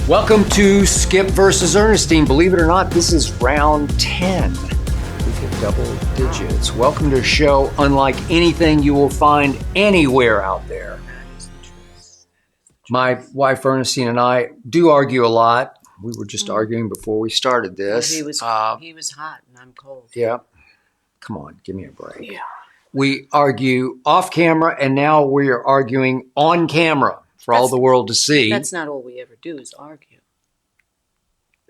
Welcome to Skip versus Ernestine. Believe it or not, this is round 10. We've hit double digits. Welcome to a show unlike anything you will find anywhere out there. My wife Ernestine and I do argue a lot. We were just arguing before we started this. He was hot and I'm cold. Yeah. Come on, give me a break. Yeah. We argue off camera, and now we are arguing on camera for all the world to see. That's not all we ever do is argue.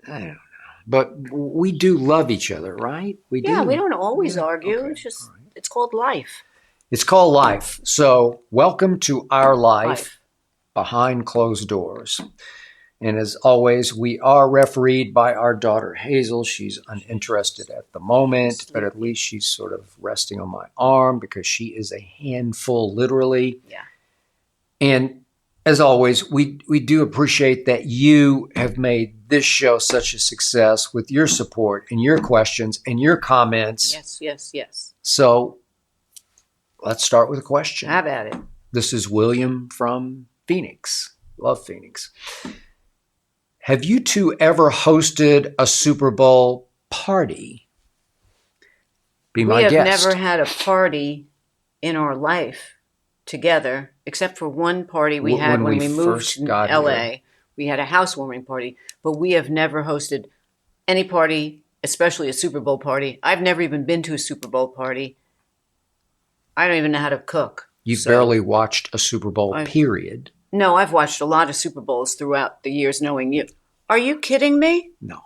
I don't know. But we do love each other, right? We do. Yeah, we don't always argue. Okay. It's just, it's called life. It's called life. So welcome to our life behind closed doors. And as always, we are refereed by our daughter, Hazel. She's uninterested at the moment, but at least she's sort of resting on my arm because she is a handful, literally. Yeah. And as always, we do appreciate that you have made this show such a success with your support and your questions and your comments. Yes. So let's start with a question. Have at it. This is William from Phoenix. Love Phoenix. Have you two ever hosted a Super Bowl party? Be my guest. We have never had a party in our life together, except for one party we had when we moved to LA. Here. We had a housewarming party, but we have never hosted any party, especially a Super Bowl party. I've never even been to a Super Bowl party. I don't even know how to cook. You've barely watched a Super Bowl, period. No, I've watched a lot of Super Bowls throughout the years knowing you. Are you kidding me? No.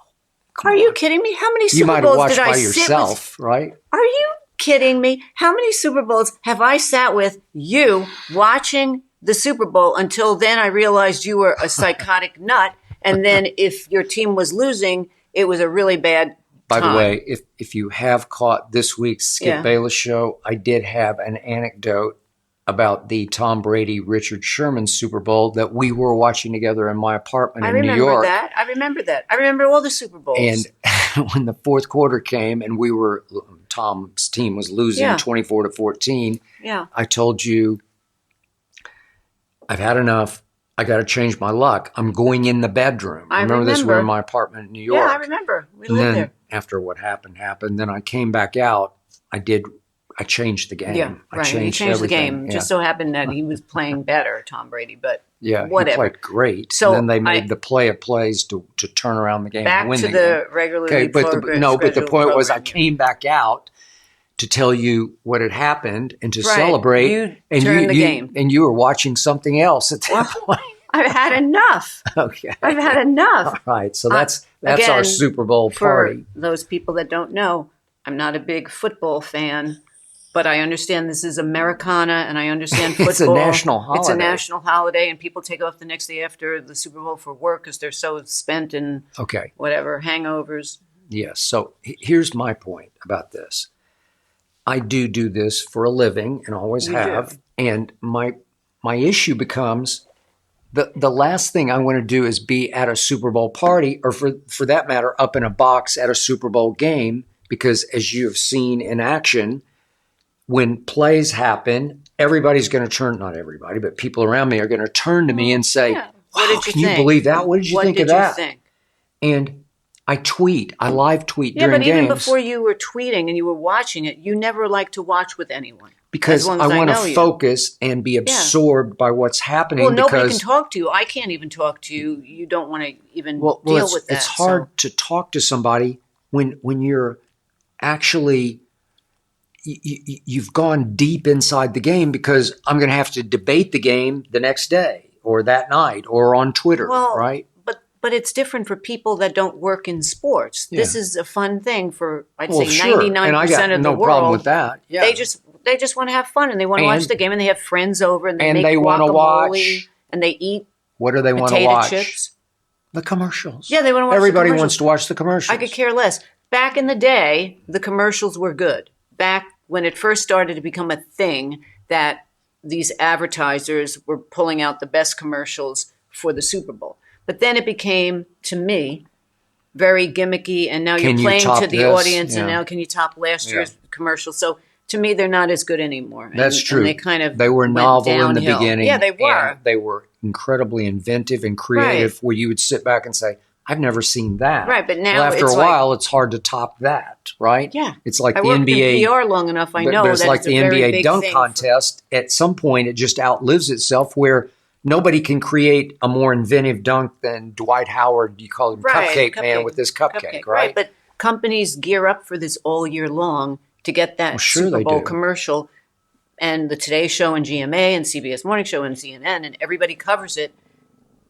Are you kidding me? How many Super Bowls did I sit with? You might have watched by yourself, right? Are you kidding me? How many Super Bowls have I sat with you watching the Super Bowl until then I realized you were a psychotic nut, and then if your team was losing, it was a really bad time. By the way, if you have caught this week's Skip Bayless show, I did have an anecdote about the Tom Brady-Richard Sherman Super Bowl that we were watching together in my apartment in New York. I remember that. I remember all the Super Bowls. And when the fourth quarter came and Tom's team was losing 24-14, I told you, I've had enough. I got to change my luck. I'm going in the bedroom. I remember this. We were in my apartment in New York. Yeah, I remember. We lived there. After what happened. Then I came back out. I changed the game. Yeah, right. He changed the game. Just so happened that he was playing better, Tom Brady, but whatever. He played great. So and then they made the play of plays to turn around the game and win the game. Back to the regularly but the point was I came back out to tell you what had happened and to celebrate. You turned the game. And you were watching something else at that point. I've had enough. Okay. I've had enough. All right. So that's again, our Super Bowl party. For those people that don't know, I'm not a big football fan. But I understand this is Americana, and I understand football. It's a national holiday. It's a national holiday, and people take off the next day after the Super Bowl for work because they're so spent in whatever, hangovers. Yes. So here's my point about this. I do this for a living and always have. And my issue becomes the last thing I want to do is be at a Super Bowl party or for that matter, up in a box at a Super Bowl game, because as you have seen in action, when plays happen, everybody's going to turn, not everybody, but people around me are going to turn to me and say, wow, can you believe that? What did you think of that? And I live tweet during games. Yeah, but even before you were tweeting and you were watching it, you never liked to watch with anyone. Because I want to focus and be absorbed by what's happening. Well, nobody can talk to you. I can't even talk to you. You don't want to even deal with that. It's hard to talk to somebody when you're actually... You've gone deep inside the game because I'm going to have to debate the game the next day or that night or on Twitter, right? But it's different for people that don't work in sports. Yeah. This is a fun thing for, I'd say, 99% of the world. And I got no problem with that. Yeah. They just want to have fun and they want to watch the game and they have friends over and they make guacamole and they eat what do they want to watch? Chips. The commercials. Yeah, they want to watch Everybody wants to watch the commercials. I could care less. Back in the day, the commercials were good. Back when it first started to become a thing that these advertisers were pulling out the best commercials for the Super Bowl. But then it became, to me, very gimmicky, and now you're playing to the audience, and now can you top last year's commercial? So to me, they're not as good anymore. That's true. And they kind of they were novel in the beginning. Yeah, they were. They were incredibly inventive and creative, where you would sit back and say, I've never seen that. Right, but now well, after it's a while, it's hard to top that, right? Yeah. It's like I the worked NBA. in PR long enough. I know but it's that like it's the a very NBA big dunk thing contest. At some point, it just outlives itself, where nobody can create a more inventive dunk than Dwight Howard. You call him Cupcake Man with this cupcake, right? But companies gear up for this all year long to get that sure Super they Bowl do. commercial, and the Today Show and GMA and CBS Morning Show and CNN, and everybody covers it.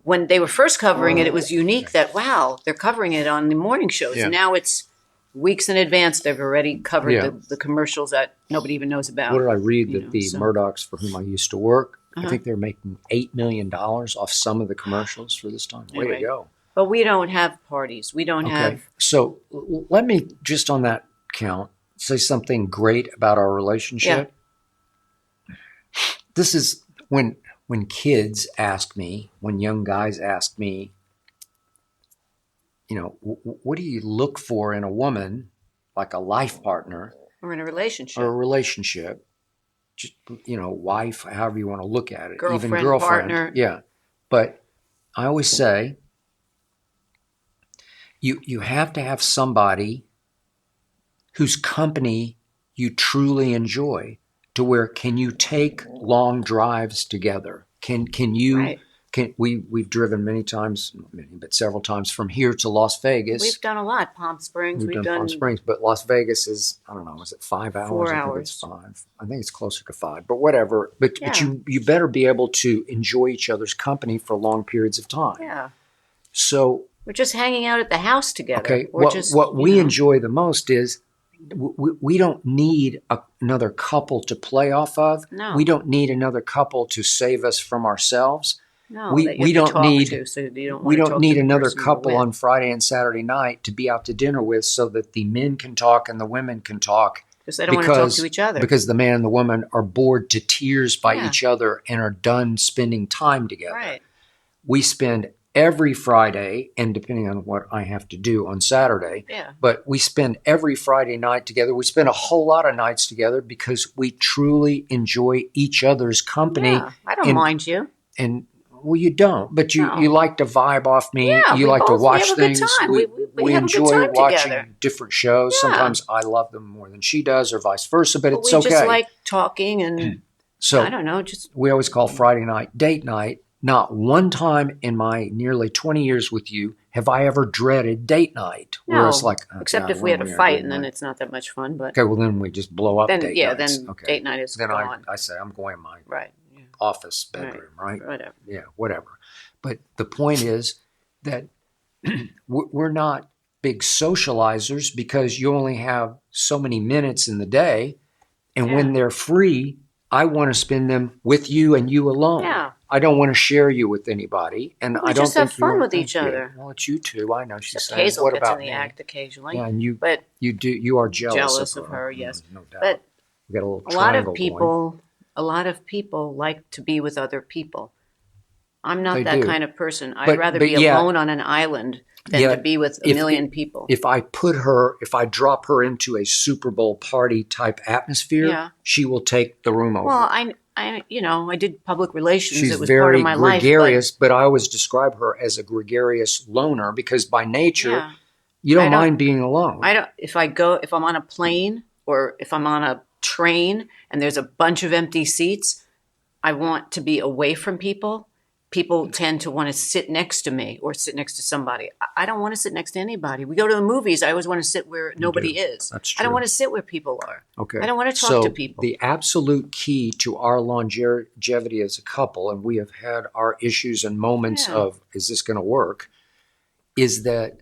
When they were first covering it, it was unique that, wow, they're covering it on the morning shows. Yeah. And now it's weeks in advance. They've already covered Yeah. the commercials that nobody even knows about. What did I read that the Murdochs, for whom I used to work, Uh-huh. I think they're making $8 million off some of the commercials for this time. Way Anyway. to go. But we don't have parties. We don't have. So let me just on that count say something great about our relationship. Yeah. This is when kids ask me, when young guys ask me, you know, what do you look for in a woman, like a life partner, or in a relationship, just, you know, wife, however you want to look at it, girlfriend, even girlfriend, partner. Yeah. But I always say, you have to have somebody whose company you truly enjoy, to where can you take long drives together? Can you? Right. We've driven but several times from here to Las Vegas. We've done a lot. Palm Springs. We've done Palm Springs, but Las Vegas is, I don't know, is it 5 hours? 4 I hours. think it's 5. I think it's closer to 5, but whatever. But you better be able to enjoy each other's company for long periods of time. Yeah. So we're just hanging out at the house together. Okay. What we enjoy the most is we don't need another couple to play off of. No. We don't need another couple to save us from ourselves. No, we don't need we don't need another couple on Friday and Saturday night to be out to dinner with, so that the men can talk and the women can talk. Because they don't want to talk to each other. Because the man and the woman are bored to tears by each other and are done spending time together. Right. We spend every Friday, and depending on what I have to do on Saturday, but we spend every Friday night together. We spend a whole lot of nights together because we truly enjoy each other's company. Yeah, I don't mind you. And well, you don't, but you like to vibe off me. Yeah, you like to watch things. We enjoy watching together. Different shows. Yeah. Sometimes I love them more than she does, or vice versa. But it's we okay. We just like talking, and so I don't know. We always call Friday night date night. Not one time in my nearly 20 years with you have I ever dreaded date night. No, where it's like, except if we had a fight, and then it's not that much fun. But okay, well then we just blow up. Date nights. Then date night is gone. I say I'm going in my Yeah. office bedroom, right? Whatever. Yeah, whatever. But the point is that we're not big socializers, because you only have so many minutes in the day, and when they're free, I want to spend them with you and you alone. Yeah. I don't want to share you with anybody, and I don't just have think fun with each other. Well, it's you two. I know she's saying. Hazel What gets about in the me? act occasionally. Yeah, and you do. You are jealous of her. Yes, no doubt. But we got a little a lot of triangle people, going. a lot of people like to be with other people. I'm not They that do. kind of person. I'd rather be alone on an island than to be with a million people. If I drop her into a Super Bowl party type atmosphere, she will take the room over. Well, I did public relations. She's it was very part of my gregarious, life. but I always describe her as a gregarious loner, because by nature, you don't mind being alone. If I'm on a plane or if I'm on a train and there's a bunch of empty seats, I want to be away from people. People tend to want to sit next to me or sit next to somebody. I don't want to sit next to anybody. We go to the movies. I always want to sit where nobody is. That's true. I don't want to sit where people are. Okay. I don't want to talk to people. The absolute key to our longevity as a couple, and we have had our issues and moments of, is this going to work, is that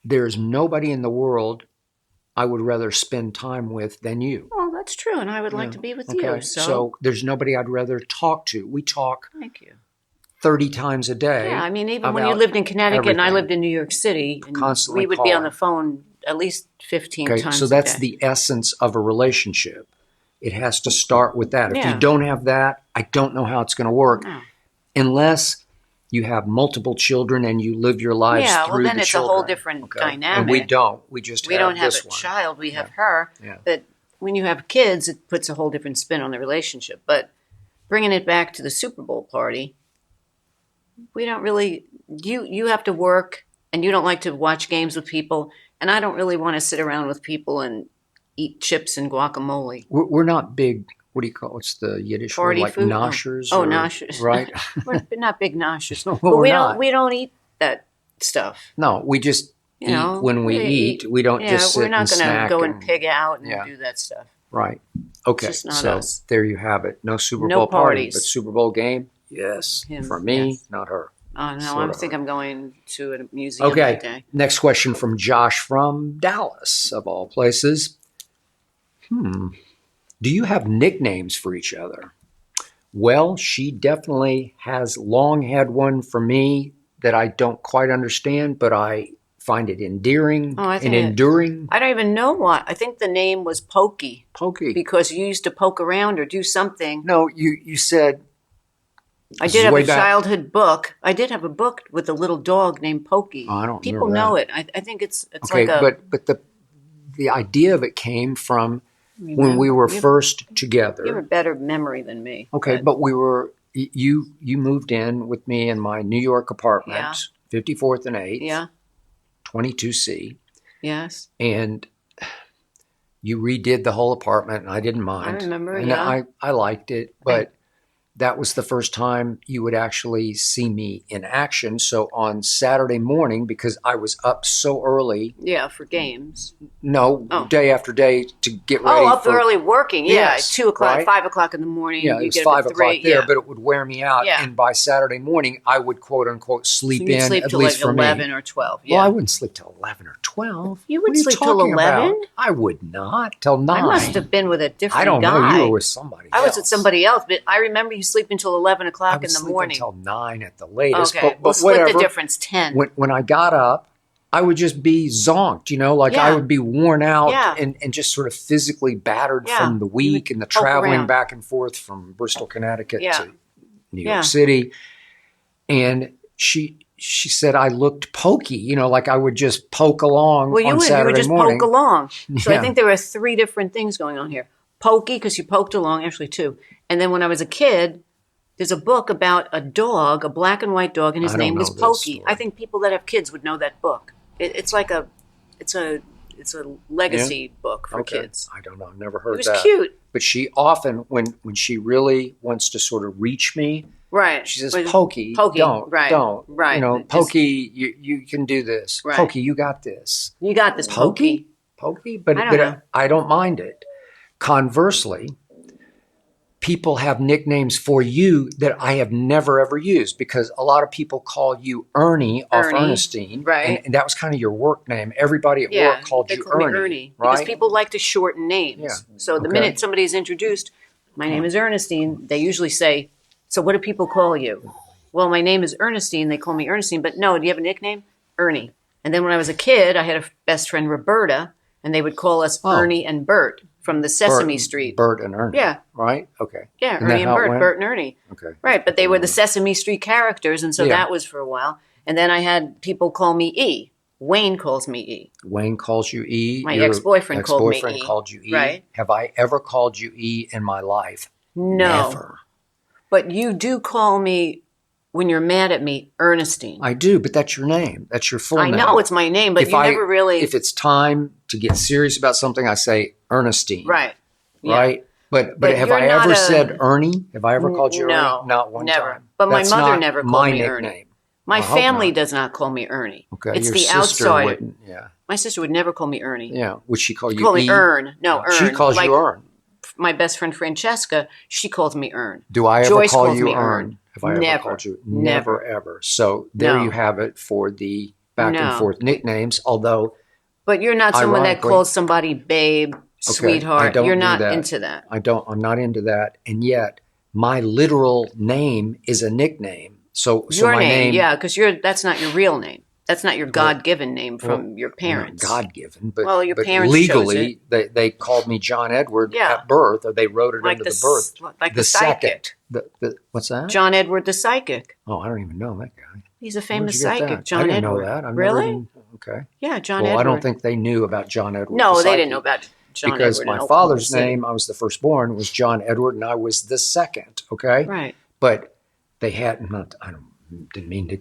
there's nobody in the world I would rather spend time with than you. Well, that's true, and I would like to be with you. So there's nobody I'd rather talk to. We talk. Thank you. 30 times a day. Yeah, I mean, even when you lived in Connecticut and I lived in New York City, constantly we would be on the phone at least 15 times a day. So that's the essence of a relationship. It has to start with that. If you don't have that, I don't know how it's going to work. No. Unless you have multiple children and you live your lives through the children. Yeah, well, then it's a whole different dynamic. And we don't. We just we don't have a child. We have her. Yeah. But when you have kids, it puts a whole different spin on the relationship. But bringing it back to the Super Bowl party, we don't really. You have to work, and you don't like to watch games with people, and I don't really want to sit around with people and eat chips and guacamole. We're not big. What do you call it's the Yiddish word Party like food. noshers? Oh, or, noshers. right? We're not big noshers, No, but we're we not. don't eat that stuff. No, we just You eat know, when we eat. We don't just sit we're not and going to snack. go and pig out and yeah. do that stuff. Right. Okay. just not so us. there you have it. No Super No Bowl party, parties. but Super Bowl game. Yes. Him, For me, yes. not her. Oh no, Sort I of think her. I'm going to a museum that day. Next question from Josh from Dallas, of all places. Do you have nicknames for each other? Well, she definitely has long had one for me that I don't quite understand, but I find it endearing and enduring. I don't even know what. I think the name was Pokey. Pokey. Because you used to poke around or do something. No, you said... I did have a childhood book. I did have a book with a little dog named Pokey. Oh, I don't People remember know that. it. I think it's okay, like a... but the idea of it came from when we were first together. You have a better memory than me. Okay, but we were... You moved in with me in my New York apartment, 54th and 8th, 22C. Yes. And you redid the whole apartment, and I didn't mind. I remember, and I liked it, but that was the first time you would actually see me in action. So on Saturday morning, because I was up so early. Yeah, for games. No, day after day to get ready. Up early working. Yeah, yes, 2 o'clock, right? 5 o'clock in the morning. Yeah, it was 5 o'clock there, but it would wear me out. Yeah. And by Saturday morning, I would quote unquote sleep so in, sleep at till least like for 11 me. or 12. Yeah. Well, I wouldn't sleep till 11 or 12. You would what are sleep you till talking 11? About? I would not. Till 9. I must have been with a different guy. I don't know. You were with somebody else. I was with somebody else, but I remember you sleeping till 11 o'clock in the morning. Until 9 at the latest. Okay, but split whatever. the difference, 10. When I got up, I would just be zonked, I would be worn out and just sort of physically battered from the week and the traveling back and forth from Bristol, Connecticut to New York City. And she said I looked pokey, like I would just poke along on Saturday morning. You would just poke along. So I think there were 3 different things going on here. Pokey, because you poked along, actually 2. And then when I was a kid, there's a book about a dog, a black and white dog, and his name was Pokey. I think people that have kids would know that book. It's a legacy book for kids. I don't know. I've never heard that. It was cute. But she often, when she really wants to sort of reach me, she says, Pokey, don't. Pokey, you can do this. Right. Pokey, you got this. You got this, Pokey. Pokey? But I don't mind it. Conversely, people have nicknames for you that I have never, ever used because a lot of people call you Ernie off Ernestine. Right. And that was kind of your work name. Everybody at work called you Ernie. Right? Because people like to shorten names. Yeah. So the minute somebody is introduced, my name is Ernestine, they usually say, so what do people call you? Well, my name is Ernestine. They call me Ernestine. But no, do you have a nickname? Ernie. And then when I was a kid, I had a best friend, Roberta, and they would call us Ernie and Bert. From the Sesame Street. Bert and Ernie. Yeah. Right? Okay. Yeah, Ernie and Bert, Bert and Ernie. Okay. Right, but they were the Sesame Street characters, and so that was for a while. And then I had people call me E. Wayne calls me E. Wayne calls you E. My ex-boyfriend called me E. Ex-boyfriend called you E. Right. Have I ever called you E in my life? No. Never. But you do call me, when you're mad at me, Ernestine. I do, but that's your name. That's your full name. I know it's my name, but you never really... If it's time to get serious about something, I say Ernestine. Right. Yeah. Right? But have I ever said Ernie? Have I ever called you Ernie? Not one never. time. But my mother never called me nickname. Ernie. My family does not call me Ernie. Okay, it's your the sister outsider. Wouldn't, My sister would never call me Ernie. Yeah. Would she call you Call E? me Ern. No, Ern. She calls you Ern. My best friend Francesca, she calls me Ern. Do I ever Joyce call you me Ern? Have I ever called you? Never, ever. So there you have it for the back and forth nicknames, although... But you're not someone that calls somebody babe, sweetheart. You're not into that. I'm not into that. And yet, my literal name is a nickname. So your my name, yeah, because that's not your real name. That's not your God-given name from your parents. God-given, but, your parents legally, they called me John Edward at birth, or they wrote it into the birth. Like the psychic. What's that? John Edward the psychic. Oh, I don't even know that guy. He's a famous psychic, John Edward. I didn't Edward. know that. Really? Okay. Yeah, John Edward. Well, I don't think they knew about John Edward. No, they didn't know about John Edward. Because my father's name, I was the firstborn, was John Edward, and I was the second. Okay. Right. But they had didn't mean to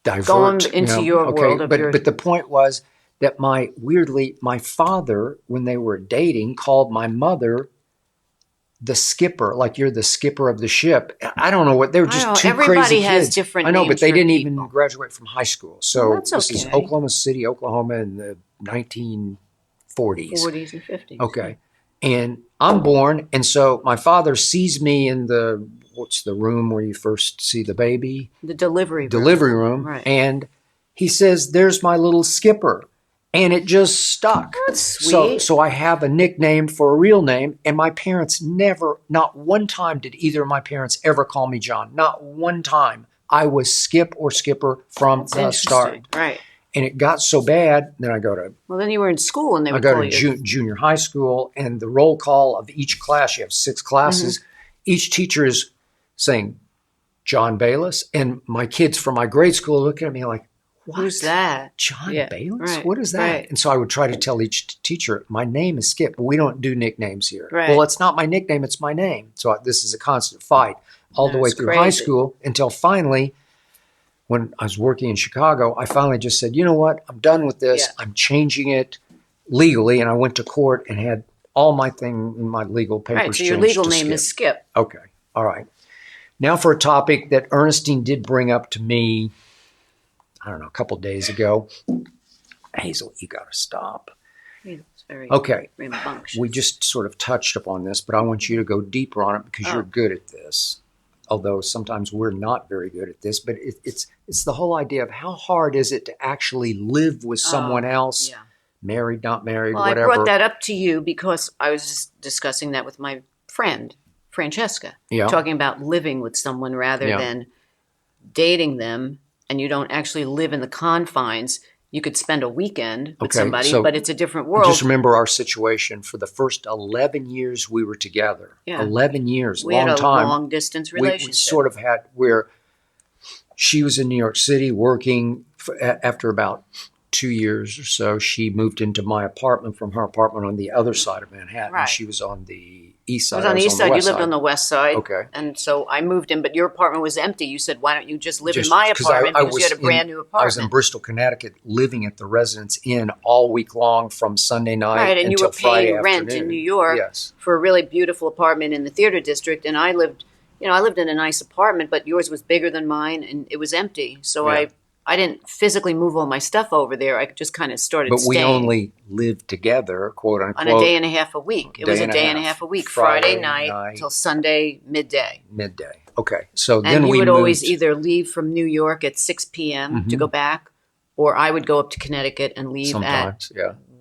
divert. Going into your world of but the point was that my father, when they were dating, called my mother the skipper, like you're the skipper of the ship. I don't know what they were just two everybody crazy has kids. different I know, names but they for didn't people. even graduate from high school. So Well, that's this is okay. Oklahoma City, Oklahoma in the 1940s. 40s and 50s. Okay. And I'm born, and so my father sees me in what's the room where you first see the baby? The delivery room. Right. And he says, "There's my little skipper." And it just stuck. That's sweet. So I have a nickname for a real name, and my parents never, not one time did either of my parents ever call me John. Not one time. I was Skip or Skipper from the start. Right. And it got so bad, then I go to... Well, then you were in school and they would call you... I go to junior high school, and the roll call of each class, you have 6 classes, each teacher is saying, John Bayless, and my kids from my grade school looking at me like, what? Who's that? John Bayless? Right. What is that? Right. And so I would try to tell each teacher, my name is Skip, but we don't do nicknames here. Right. Well, it's not my nickname, it's my name. So this is a constant fight all the way through high school until finally, when I was working in Chicago, I finally just said, you know what? I'm done with this. Yeah. I'm changing it legally. And I went to court and had all my legal papers changed. Right, so your legal name is Skip. Okay. All right. Now for a topic that Ernestine did bring up to me, I don't know, a couple of days ago. Hazel, you got to stop. It's very rambunctious. We just sort of touched upon this, but I want you to go deeper on it because you're good at this. Although sometimes we're not very good at this, but it's the whole idea of how hard is it to actually live with someone else, married, not married, whatever. I brought that up to you because I was just discussing that with my friend, Francesca, talking about living with someone rather than dating them, and you don't actually live in the confines. You could spend a weekend with somebody, but it's a different world. Just remember our situation. For the first 11 years we were together. 11 years, we long had a time. long-distance relationship. We sort of had where she was in New York City working. After about 2 years or so, she moved into my apartment from her apartment on the other side of Manhattan. Right. She was on the east side. I was on the east side. You lived on the west side. Okay. And so I moved in, but your apartment was empty. You said, why don't you just live in my apartment because you had a brand new apartment. I was in Bristol, Connecticut, living at the Residence Inn all week long from Sunday night and until you were Friday paying rent afternoon. in New York for a really beautiful apartment in the theater district. And I lived in a nice apartment, but yours was bigger than mine and it was empty. So I didn't physically move all my stuff over there. I just kind of started staying. But we only lived together, quote unquote. On a day and a half a week. It was a day and a half a week. Friday night till Sunday midday. Okay. So then and we would moved. Always either leave from New York at 6 p.m. to go back, or I would go up to Connecticut and leave at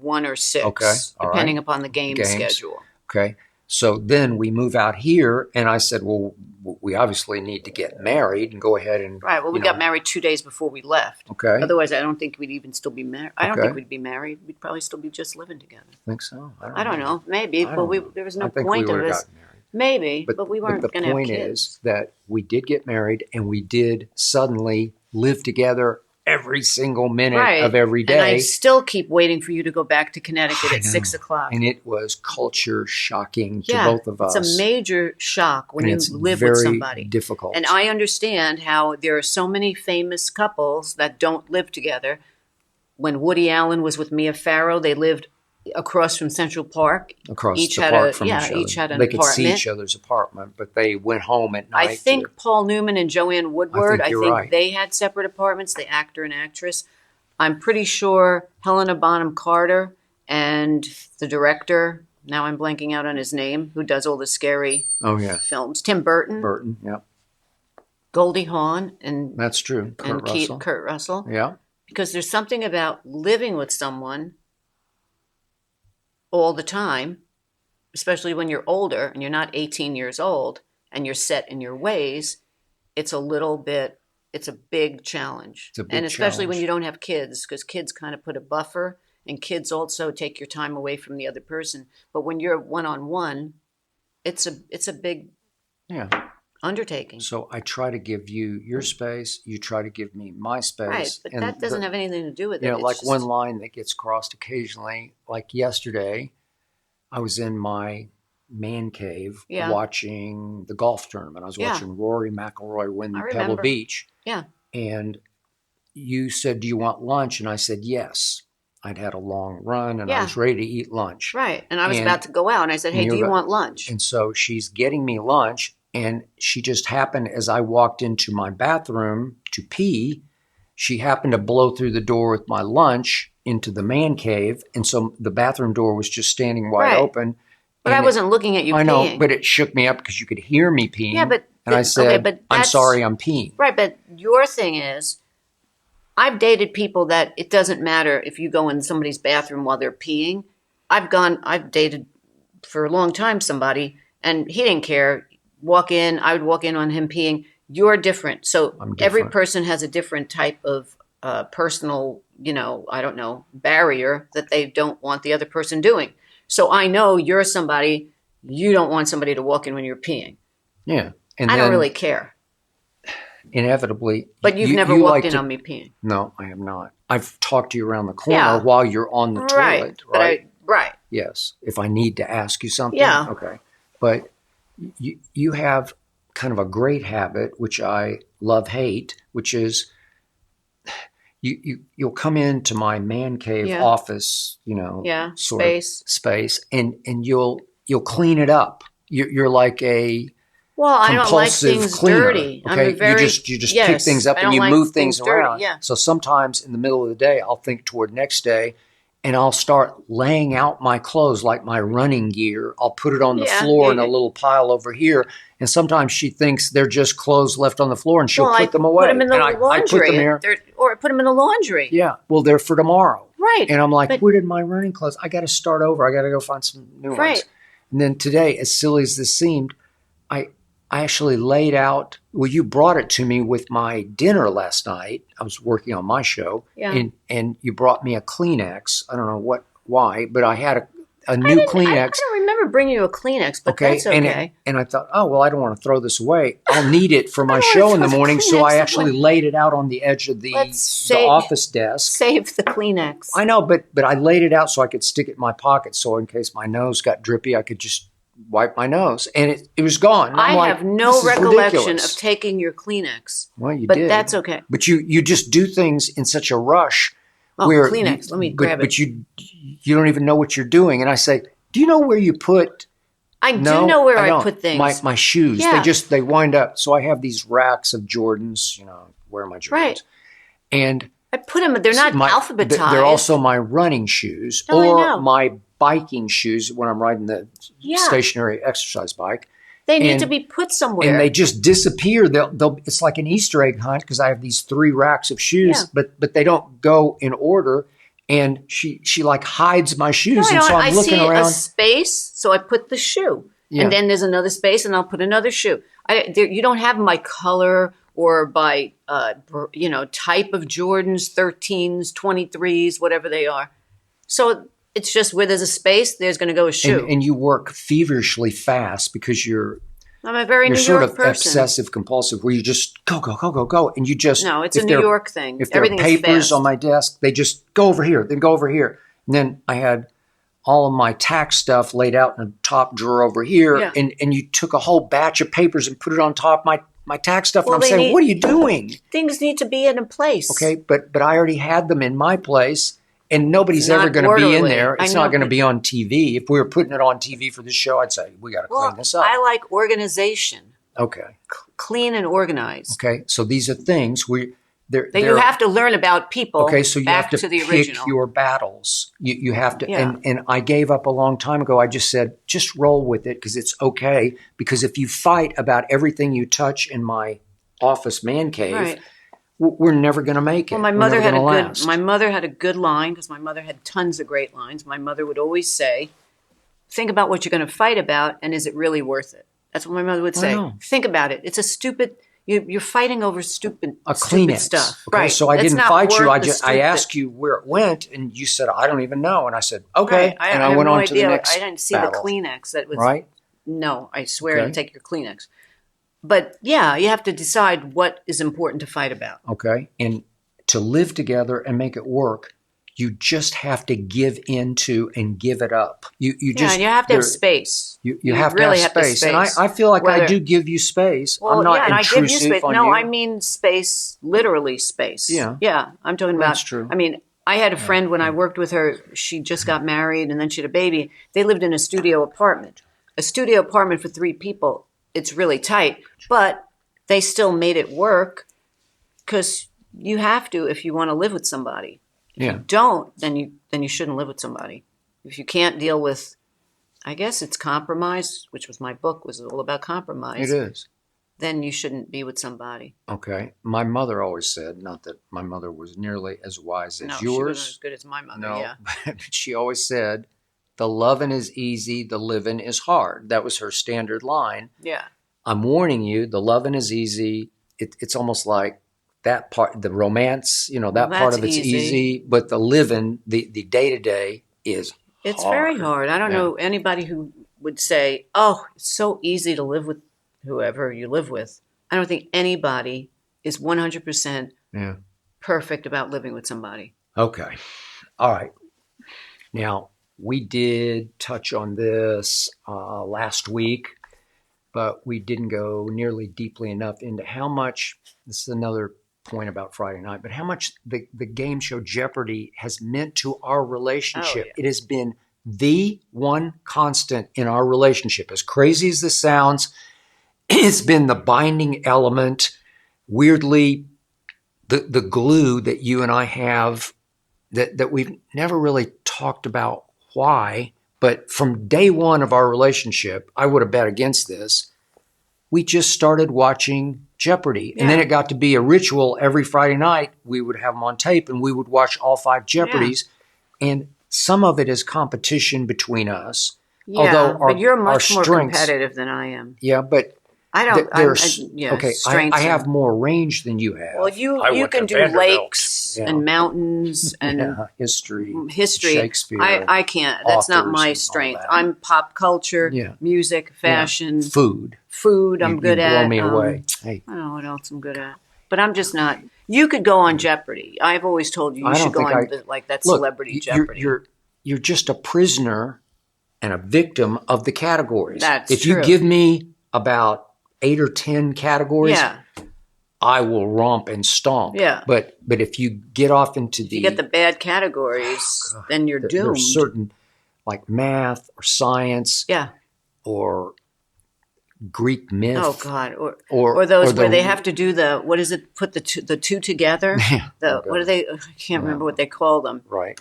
1 or 6, depending upon the game schedule. Okay. So then we move out here, and I said, well, we obviously need to get married and go ahead and... Right. Well, we got married 2 days before we left. Okay. Otherwise, I don't think we'd even still be married. I don't think we'd be married. We'd probably still be just living together. Think so? I don't know. Maybe. But there was no point of us. Maybe, but we weren't going to have kids. The point is that we did get married, and we did suddenly live together every single minute of every day. And I still keep waiting for you to go back to Connecticut at 6 o'clock. And it was culture shocking to both of us. It's a major shock when you live with somebody. Difficult. And I understand how there are so many famous couples that don't live together. When Woody Allen was with Mia Farrow, they lived across from Central Park. Each had an apartment. They could see each other's apartment, but they went home at night. I think Paul Newman and Joanne Woodward, I think they had separate apartments, the actor and actress. I'm pretty sure Helena Bonham Carter and the director, now I'm blanking out on his name, who does all the scary films, Tim Burton. Goldie Hawn. And that's true. Kurt Russell. Yeah. Because there's something about living with someone all the time, especially when you're older and you're not 18 years old and you're set in your ways, it's a big challenge. And especially when you don't have kids, because kids kind of put a buffer and kids also take your time away from the other person. But when you're one-on-one, it's a big undertaking. So I try to give you your space, you try to give me my space. Right, but that doesn't have anything to do with it. Like one line that gets crossed occasionally, like yesterday, I was in my man cave watching the golf tournament. I was watching Rory McIlroy win Pebble Beach. Yeah. and you said, "Do you want lunch?" And I said, "Yes." I'd had a long run and I was ready to eat lunch. Right. And I was about to go out and I said, "Hey, do you want lunch?" And so she's getting me lunch, and she just happened, as I walked into my bathroom to pee, she happened to blow through the door with my lunch into the man cave. And so the bathroom door was just standing wide open. But I wasn't looking at you peeing. I know, but it shook me up because you could hear me peeing. Yeah, and I said, "I'm sorry, I'm peeing." Right, but your thing is, I've dated people that it doesn't matter if you go in somebody's bathroom while they're peeing. I've dated for a long time somebody, and he didn't care. I would walk in on him peeing. You're different. So every person has a different type of personal, I don't know, barrier that they don't want the other person doing. So I know you're somebody, you don't want somebody to walk in when you're peeing. Yeah. And I don't really care. Inevitably. But you've never walked in on me peeing. No, I have not. I've talked to you around the corner while you're on the toilet, right? Right. Yes. If I need to ask you something. Yeah. Okay. But you have kind of a great habit, which I love-hate, which is you'll come into my man cave office, sort of space, and you'll clean it up. You're like a I don't like things cleaner, dirty. Okay, you just pick things up and you move things around. Yeah. So sometimes in the middle of the day, I'll think toward next day, and I'll start laying out my clothes like my running gear. I'll put it on the floor in a little pile over here. And sometimes she thinks they're just clothes left on the floor, and she'll put them away. Put them in the laundry. I put them here. Or put them in the laundry. Yeah. Well, they're for tomorrow. Right. And I'm like, where did my running clothes? I got to start over. I got to go find some new ones. And then today, as silly as this seemed, I actually laid out, you brought it to me with my dinner last night. I was working on my show. Yeah. And you brought me a Kleenex. I don't know why, but I had a new Kleenex. I don't remember bringing you a Kleenex, but that's okay. And I thought, I don't want to throw this away. I'll need it for my show in the morning. So I actually laid it out on the edge of the office desk. Save the Kleenex. I know, but I laid it out so I could stick it in my pocket. So in case my nose got drippy, I could just wipe my nose, and it was gone. And I have no recollection of taking your Kleenex. Well, you did. But that's okay. But you just do things in such a rush. Kleenex, let me grab it. But you don't even know what you're doing. And I say, do you know where you put? I do know where I put things. My shoes, they wind up. So I have these racks of Jordans, where are my Jordans? Right. And I put them, they're not alphabetized. They're also my running shoes or my biking shoes when I'm riding the stationary exercise bike. They need to be put somewhere. And they just disappear. It's like an Easter egg hunt because I have these 3 racks of shoes, but they don't go in order. And she like hides my shoes. And so I'm looking around. I see a space, so I put the shoe. Yeah. And then there's another space, and I'll put another shoe. You don't have my color or by, type of Jordans, 13s, 23s, whatever they are. So it's just where there's a space, there's going to go a shoe. And you work feverishly fast because I'm a very New York sort of person. Obsessive compulsive, where you just go, and you just no, it's a New York thing. If there are papers on my desk, they just go over here, then go over here. And then I had all of my tax stuff laid out in a top drawer over here, and you took a whole batch of papers and put it on top of my tax stuff. And I'm saying, what are you doing? Things need to be in a place. Okay, but I already had them in my place. And nobody's ever going to be in there. It's not going to be on TV. If we were putting it on TV for this show, I'd say, we got to clean this up. I like organization. Okay. Clean and organized. Okay. So these are things you have to learn about people. Okay. So you have to pick your battles. You have to. Yeah. And I gave up a long time ago. I just said, just roll with it because it's okay. Because if you fight about everything you touch in my office man cave, we're never going to make it. Well, my mother had a good line because my mother had tons of great lines. My mother would always say, think about what you're going to fight about and is it really worth it? That's what my mother would say. Think about it. It's a stupid, you're fighting over stupid stuff. Okay, right. So I didn't fight you. I asked you where it went and you said, I don't even know. And I said, okay. Right. And I went on to the next I didn't see battle. The Kleenex. That was, right? No, I swear to take your Kleenex. But you have to decide what is important to fight about. Okay. And to live together and make it work, you just have to give into and give it up. You Yeah, and you have to have space. You have really to have space. And I feel like I do give you space. Well, I'm not and intrusive I give you space. on No, you. I mean space, literally space. Yeah. Yeah, I'm talking about. That's true. I mean, I had a friend when I worked with her. She just got married and then she had a baby. They lived in a studio apartment. A studio apartment for 3 people. It's really tight, but they still made it work because you have to if you want to live with somebody. If you don't, then you shouldn't live with somebody. If you can't deal with, I guess it's compromise, which was my book, was all about compromise. It is. Then you shouldn't be with somebody. Okay. My mother always said, not that my mother was nearly as wise as yours. No, she wasn't as good as my mother, no, yeah. But she always said, the loving is easy, the living is hard. That was her standard line. Yeah. I'm warning you, the loving is easy. It's almost like that part, the romance, that part of it's easy, but the living, the day-to-day is It's hard. very hard. I don't know anybody who would say, oh, it's so easy to live with whoever you live with. I don't think anybody is 100% perfect about living with somebody. Okay. All right. Now, we did touch on this last week, but we didn't go nearly deeply enough into how much, this is another point about Friday night, but how much the game show Jeopardy has meant to our relationship. Oh, yeah. It has been the one constant in our relationship. As crazy as this sounds, it's been the binding element, weirdly, the glue that you and I have that we've never really talked about why, but from day one of our relationship, I would have bet against this. We just started watching Jeopardy. And then it got to be a ritual every Friday night. We would have them on tape and we would watch all 5 Jeopardys. Yeah. And some of it is competition between us. Yeah, although but you're much more competitive than I am. Yeah, but I don't. I have more range than you have. Well, you can do lakes and mountains and history, Shakespeare. I can't. That's not my strength. I'm pop culture, music, fashion, food. I'm good at. Blow me away. Hey. I don't know what else I'm good at, but I'm just not. You could go on Jeopardy. I've always told you should go on that celebrity Jeopardy. You're just a prisoner and a victim of the categories. That's if true. You give me about 8 or 10 categories, I will romp and stomp. Yeah. But if you get off into you get the bad categories, then you're doomed. There's certain, like math or science, or Greek myth. Oh God! Or those where they have to do put the two together. What are they? I can't remember what they call them. Right.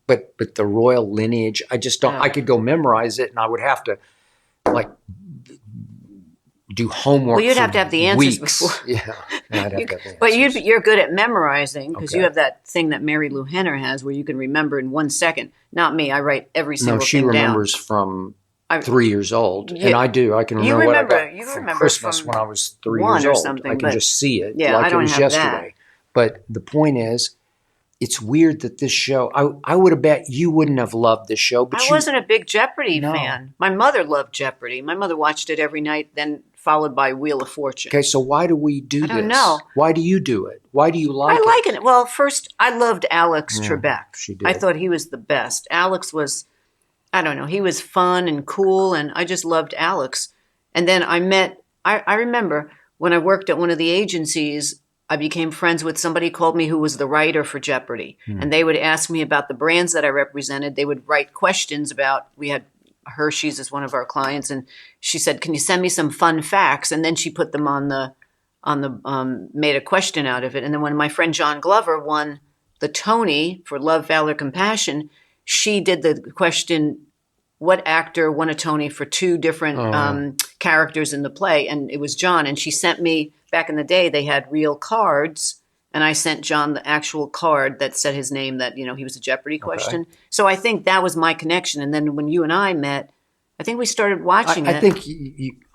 But the royal lineage, I just don't. I could go memorize it, and I would have to do homework. Well, you'd have to have the answers weeks. before. Yeah, I'd have to have the answers. But you're good at memorizing because you have that thing that Mary Lou Henner has, where you can remember in 1 second. Not me. I write every single thing down. No, she remembers from 3 years old, and I do. I can remember what I got from Christmas when I was 3 years old. I can just see it like it was yesterday. But the point is, it's weird that this show, I would have bet you wouldn't have loved this show. But I wasn't a big Jeopardy fan. My mother loved Jeopardy. My mother watched it every night, then followed by Wheel of Fortune. Okay, so why do we do this? I don't know. Why do you do it? Why do you like it? I like it. Well, first, I loved Alex Trebek. She did. I thought he was the best. Alex was, I don't know, he was fun and cool, and I just loved Alex. And then I remember when I worked at one of the agencies, I became friends with somebody who called me who was the writer for Jeopardy. And they would ask me about the brands that I represented. They would write questions about, we had Hershey's as one of our clients, and she said, "Can you send me some fun facts?" And then she put them on the made a question out of it. And then when my friend John Glover won the Tony for Love, Valor, Compassion, she did the question, what actor won a Tony for 2 different characters in the play? And it was John. And she sent me, back in the day, they had real cards. And I sent John the actual card that said his name, that, he was a Jeopardy question. Okay. So I think that was my connection. And then when you and I met, I think we started watching it. I think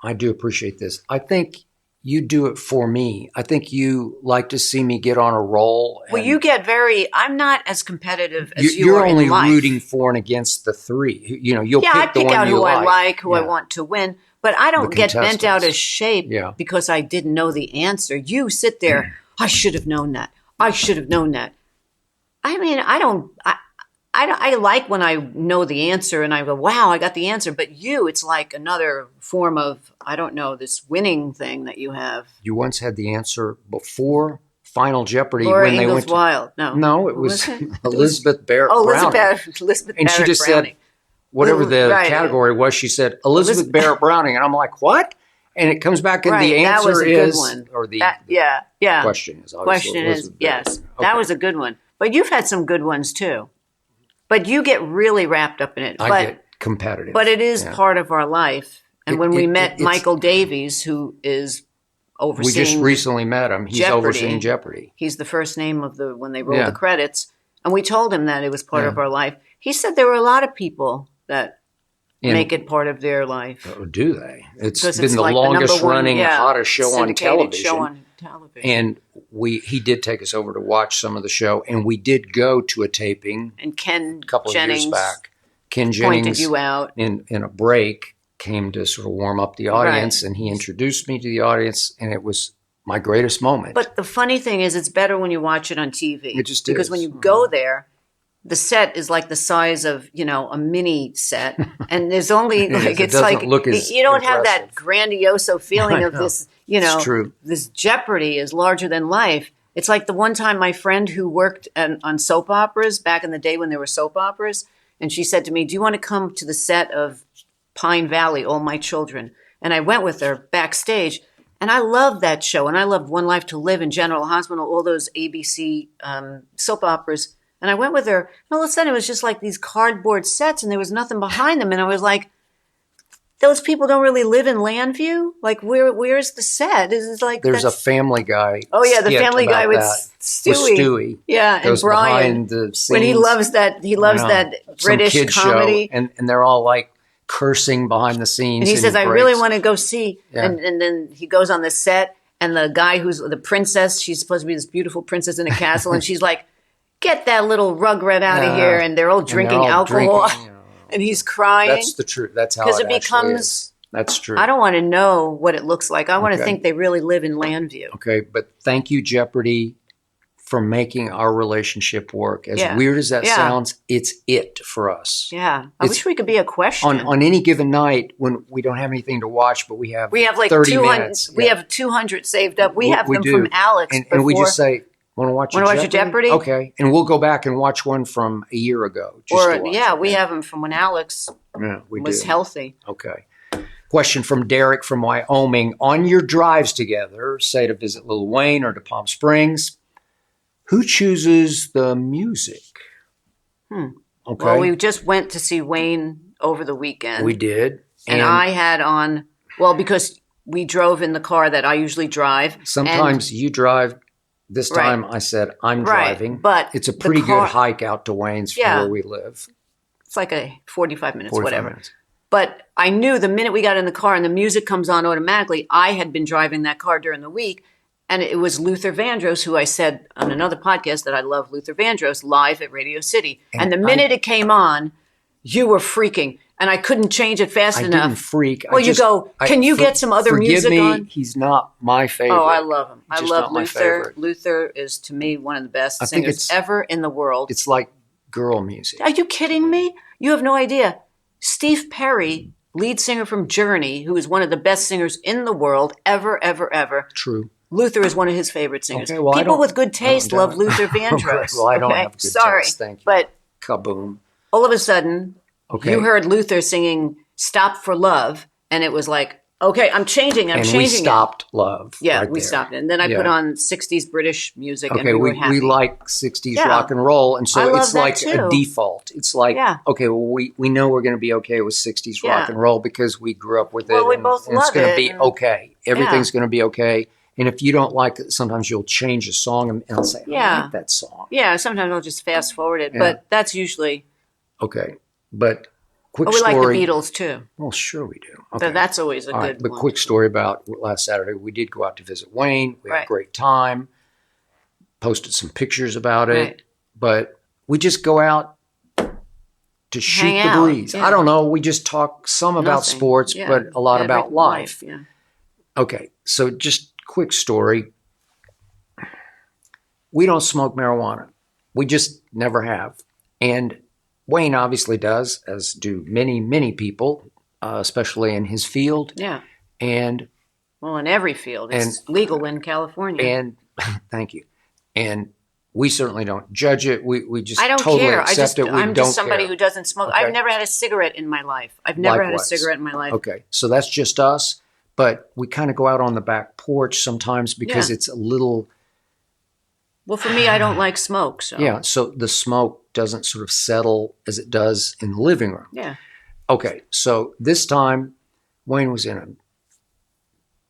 I do appreciate this. I think you do it for me. I think you like to see me get on a roll. Well, you get I'm not as competitive as you are are only in life. rooting for and against the 3. You'll pick I pick the one out you who like. I like, who I want to win. But I don't get bent out of shape Yeah. because I didn't know the answer. You sit there, I should have known that. I should have known that. I mean, I like when I know the answer and I go, wow, I got the answer. But it's like another form of, I don't know, this winning thing that you have. You once had the answer before Final Jeopardy Laura when they Ingalls went to, Wilde. No, it was Elizabeth Barrett Elizabeth Browning. Elizabeth And she Barrett just Browning. said, whatever the Right. category was, she said, Elizabeth Barrett Browning. And I'm like, what? And it comes back and Right, the answer that was a good is, one. or the Yeah. question is, obviously Question is, Elizabeth Barrett. yes, Okay. that was a good one. But you've had some good ones too. But you get really wrapped up in it. I get competitive. But it is part of our life. And when we met Michael Davies, who is overseeing, we just recently met him. He's overseeing Jeopardy. He's the first name of when they roll the credits. And we told him that it was part of our life. He said there were a lot of people that make it part of their life. Or do they? It's been it's the like longest the running, hottest show on television. Show on television. And he did take us over to watch some of the show, and we did go to a taping. And Ken a couple Jennings of years back. Ken Jennings pointed you out in a break, came to sort of warm up the audience, and he introduced me to the audience, and it was my greatest moment. But the funny thing is, it's better when you watch it on TV. It just because is. when you go there, the set is like the size of a mini set, and there's only like it doesn't look as you don't have impressive. that grandioso feeling of this. It's true. This Jeopardy is larger than life. It's like the one time my friend who worked on soap operas back in the day when there were soap operas, and she said to me, "Do you want to come to the set of Pine Valley, All My Children?" And I went with her backstage. And I love that show, and I love One Life to Live and General Hospital, all those ABC soap operas. And I went with her, and all of a sudden it was just like these cardboard sets, and there was nothing behind them. And I was like, those people don't really live in Landview? Like, where's the set? There's a Family Guy. Oh, yeah, the Family Guy with Stewie. With Stewie. Yeah, goes and Brian. Behind the scenes. When he loves that British comedy. Show, and they're all like cursing behind the scenes. And he says, I really want to go see. Yeah. And then he goes on the set, and the guy who's the princess, she's supposed to be this beautiful princess in a castle, and she's like, get that little rugrat out of here. And they're all drinking alcohol. And he's crying. That's the truth. That's how it becomes. Is. That's true. I don't want to know what it looks like. I want to think they really live in Landview. Okay, but thank you, Jeopardy, for making our relationship work. As weird as that sounds, it's it for us. Yeah. I wish we could be a question. On any given night when we don't have anything to watch, but we have like 30 200, minutes. We have 200 saved up. We have them do. from Alex. And we just say, want to watch a Jeopardy? Okay. And we'll go back and watch one from a year ago. We have them from when Alex was healthy. Okay. Question from Derek from Wyoming. On your drives together, say to visit Lil Wayne or to Palm Springs, who chooses the music? Okay. Well, we just went to see Wayne over the weekend. We did. And I had on, because we drove in the car that I usually drive. Sometimes you drive. This time I said, I'm driving. But it's a pretty good hike out to Wayne's from where we live. It's like 45 minutes, whatever. Minutes. But I knew the minute we got in the car and the music comes on automatically, I had been driving that car during the week. And it was Luther Vandross, who I said on another podcast that I love Luther Vandross, live at Radio City. And the minute it came on, you were freaking. And I couldn't change it fast enough. I didn't freak. Well, can you get some other music on? Forgive me, he's not my favorite. Oh, I love him. I love Luther. Luther is, to me, one of the best singers ever in the world. It's like girl music. Are you kidding me? You have no idea. Steve Perry, lead singer from Journey, who is one of the best singers in the world, ever, ever, ever. True. Luther is one of his favorite singers. Okay, well, people with good taste love Luther Vandross. Well, I don't have good taste. Thank you. But kaboom. All of a sudden, you heard Luther singing Stop for Love, and it was like, okay, I'm changing it. We stopped Love. Yeah, we stopped it. And then I put on 60s British music, and we were happy. We like 60s rock and roll, and so it's like a default. It's like, okay, well, we know we're going to be okay with 60s rock and roll because we grew up with it. We both love it. It's going to be okay. Everything's going to be okay. And if you don't like it, sometimes you'll change a song and I'll say, I like that song. Yeah, sometimes I'll just fast forward it, but that's usually... Okay, but quick story. We like the Beatles too. Well, sure we do. Okay. That's always a good one. But quick story about last Saturday. We did go out to visit Wayne. We had a great time. Posted some pictures about it. But we just go out to shoot the breeze. I don't know. We just talk some about sports, but a lot about life. Yeah. Okay, so just quick story. We don't smoke marijuana. We just never have. And Wayne obviously does, as do many, many people, especially in his field. Yeah. And well, in every field, it's legal in California. And thank you. And we certainly don't judge it. We just I don't totally care. accept it. I'm just somebody who doesn't smoke. Okay. I've never had a cigarette in my life. I've never had a cigarette in my life. Okay, so that's just us. But we kind of go out on the back porch sometimes because it's a little. Well, for me, I don't like smoke. So yeah, so the smoke doesn't sort of settle as it does in the living room. Yeah. Okay, so this time Wayne was in a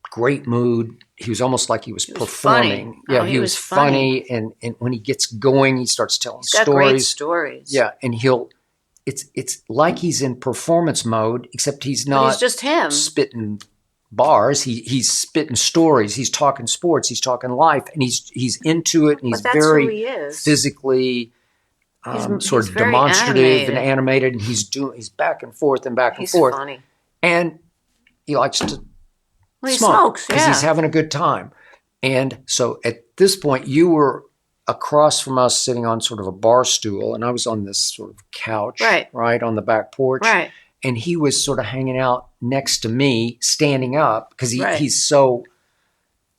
great mood. He was almost like he was performing. Funny. Yeah, he was funny. And when he gets going, he starts telling stories. Got great stories. Yeah, and it's like he's in performance mode, except he's not. But he's just him spitting bars. He's spitting stories. He's talking sports. He's talking life, and he's into it. And he's very who he is. Physically sort of demonstrative and animated. And he's back and forth and back and forth. He's funny, and he likes to. Well, he smokes because he's having a good time. And so at this point, you were across from us sitting on sort of a bar stool, and I was on this sort of couch, right on the back porch. Right. And he was sort of hanging out next to me, standing up, because he's so...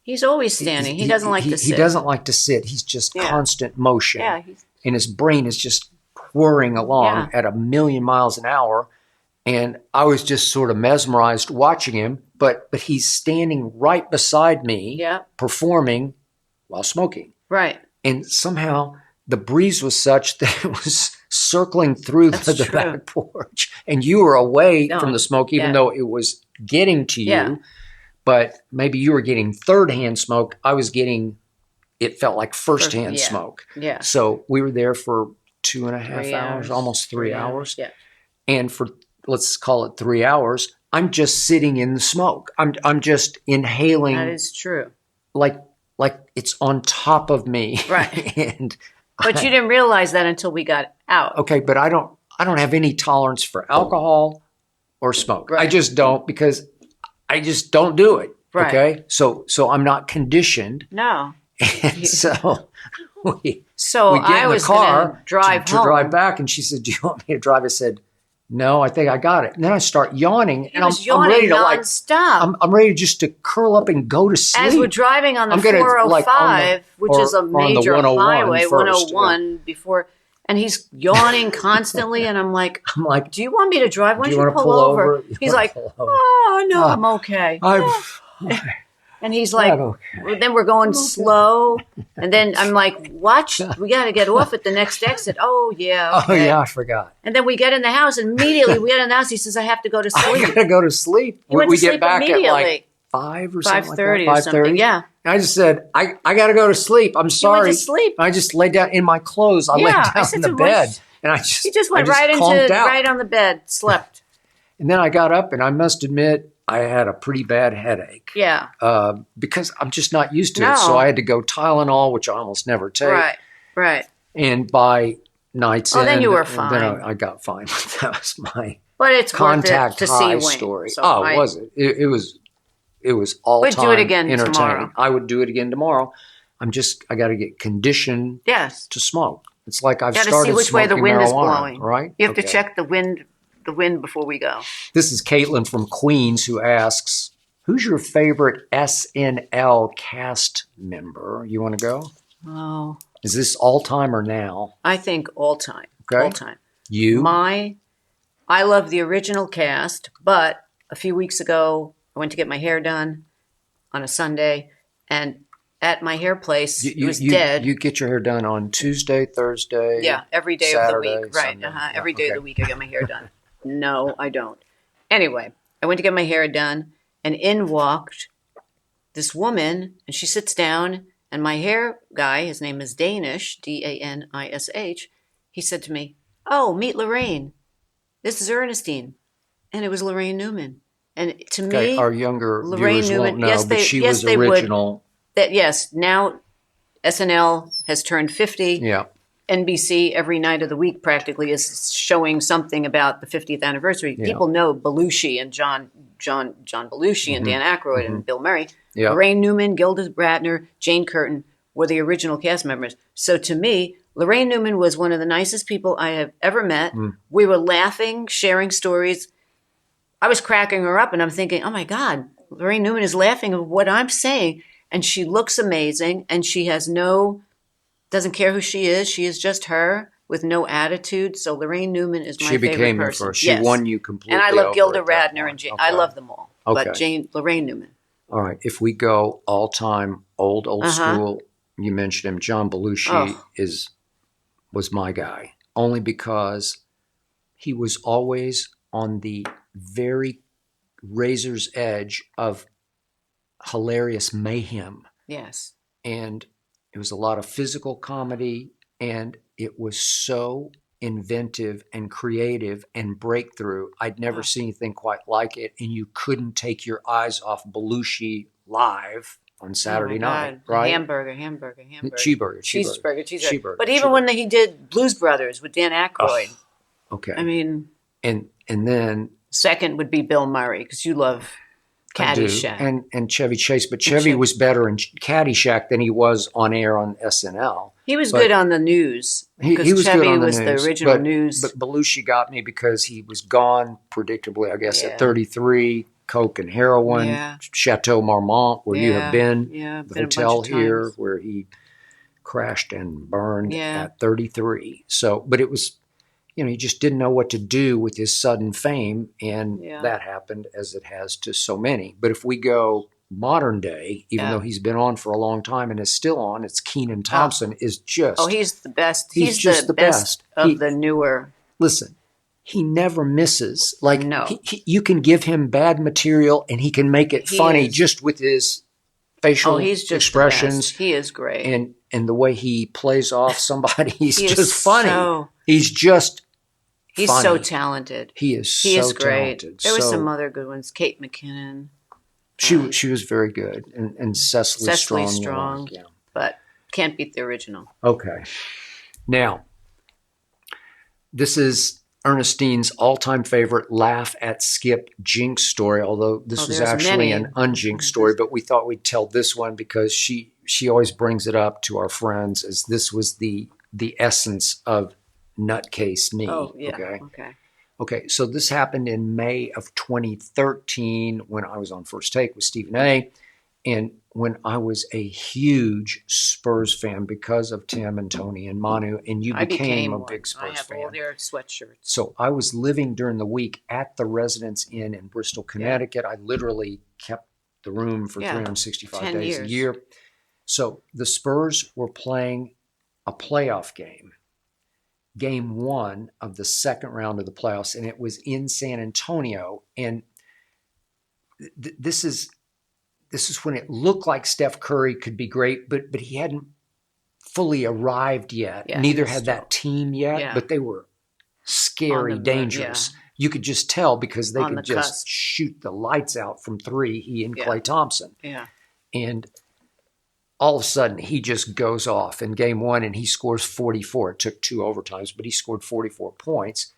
He's always standing. He doesn't like to sit. He doesn't like to sit. He's just constant motion. Yeah. And his brain is just whirring along at 1,000,000 miles an hour. And I was just sort of mesmerized watching him. But he's standing right beside me, performing while smoking. Right. And somehow the breeze was such that it was circling through the back porch. And you were away from the smoke, even though it was getting to you. Yeah. But maybe you were getting third-hand smoke. I was getting, it felt like first-hand smoke. Yeah. So we were there for 2.5 hours, almost 3 hours. Yeah. And for, let's call it 3 hours, I'm just sitting in the smoke. I'm just inhaling. That is true. Like it's on top of me. Right. But you didn't realize that until we got out. Okay, but I don't have any tolerance for alcohol or smoke. Right. I just don't, because I just don't do it. Right. Okay? So I'm not conditioned. No. And so we I get in the was car drive to drive back, and she said, "Do you want me to drive?" I said, "No, I think I got it." And then I start yawning, and I'm ready to nonstop. I'm ready just to curl up and go to sleep. As we're driving on the 405, which is a major highway, 101 before, and he's yawning constantly, and I'm like, "Do you want me to drive? Why don't you pull over?" He's like, "Oh no, I'm okay." And he's like, then we're going slow. And then I'm like, watch, we got to get off at the next exit. Oh, yeah. Okay. Oh, yeah, I forgot. And then we get in the house, and immediately we get in the house. He says, I have to go to sleep. I got to go to sleep. We get back at like 5 or something. 5:30 or something, yeah. And I just said, I got to go to sleep. I'm sorry. You went to sleep. I just laid down in my clothes. I laid down in the bed. And he just went right on the bed, slept. And then I got up, and I must admit, I had a pretty bad headache. Yeah. Because I'm just not used to it. So I had to go Tylenol, which I almost never take. Right. And by night's end, then you were fine. Then I got fine. That was my contact to high see story. So was it? It was all time. We'd do it again entertaining. Tomorrow. I would do it again tomorrow. I got to get conditioned to smoke. It's like I've started see which way the wind marijuana, is blowing. Right? You have to check the wind before we go. This is Caitlin from Queens who asks, who's your favorite SNL cast member? You want to go? Oh. Is this all time or now? I think all time. Okay. All time. You? I love the original cast, but a few weeks ago, I went to get my hair done on a Sunday, and at my hair place, it was dead. You get your hair done on Tuesday, Thursday? Yeah, every day Saturday, of the week. Right. Every day of the week I get my hair done. No, I don't. Anyway, I went to get my hair done, and in walked this woman, and she sits down, and my hair guy, his name is Danish, Danish, he said to me, "Oh, meet Lorraine. This is Ernestine." And it was Lorraine Newman. And to me, our younger Lorraine viewers Newman, won't know, but she was original. Now SNL has turned 50. Yeah. NBC every night of the week practically is showing something about the 50th anniversary. Yeah. People know Belushi and John Belushi and Dan Aykroyd and Bill Murray. Yeah. Lorraine Newman, Gilda Radner, Jane Curtin were the original cast members. So to me, Lorraine Newman was one of the nicest people I have ever met. We were laughing, sharing stories. I was cracking her up, and I'm thinking, oh my God, Lorraine Newman is laughing at what I'm saying. And she looks amazing, and she doesn't care who she is. She is just her with no attitude. So Lorraine Newman is my favorite person. She became your first. She won you completely. And I love over Gilda at that Radner point. and Jane. Okay. I love them all. Okay. But Lorraine Newman. All right. If we go all time, old school, you mentioned him. John Belushi was my guy, only because he was always on the very razor's edge of hilarious mayhem. Yes. And it was a lot of physical comedy, and it was so inventive and creative and breakthrough. I'd never seen anything quite like it, and you couldn't take your eyes off Belushi live on Saturday night, right? Hamburger. Cheeseburger. But even when he did Blues Brothers with Dan Aykroyd. Okay. I mean. And then. Second would be Bill Murray, because you love Caddyshack. And Chevy Chase. But Chevy was better in Caddyshack than he was on air on SNL. He was good on the news. He was Chevy good on the was news, the original news. But Belushi got me because he was gone predictably, I guess, at 33, coke and heroin, Chateau Marmont, where you have been, the hotel here where he crashed and burned at 33. So, but it was, he just didn't know what to do with his sudden fame, and that happened as it has to so many. But if we go modern day, even though he's been on for a long time and is still on, it's Kenan Thompson is just... Oh, he's the best. He's just the best of the newer... Listen, he never misses. Like, no. You can give him bad material and he can make it funny just with his facial expressions. He is great. And the way he plays off somebody, he's just funny. He's just funny. So talented. He is great. Talented. There were some other good ones. Kate McKinnon. She was very good. And Cecily Strong. Yeah. But can't beat the original. Okay. Now, this is Ernestine's all-time favorite laugh at Skip jinx story, although this was actually an unjinx story, but we thought we'd tell this one because she always brings it up to our friends as this was the essence of nutcase me. Oh, yeah. Okay, so this happened in May of 2013 when I was on First Take with Stephen A. And when I was a huge Spurs fan because of Tim and Tony and Manu, and you became a big Spurs fan. I have all their sweatshirts. So I was living during the week at the Residence Inn in Bristol, Connecticut. I literally kept the room for 365 days a year. So the Spurs were playing a playoff game. Game 1 of the second round of the playoffs, and it was in San Antonio. And this is when it looked like Steph Curry could be great, but he hadn't fully arrived yet. Yeah, neither had that team yet, but they were scary, dangerous. You could just tell because they could just shoot the lights out from 3, he and Klay Thompson. Yeah. And all of a sudden, he just goes off in game 1 and he scores 44. It took 2 overtimes, but he scored 44 points.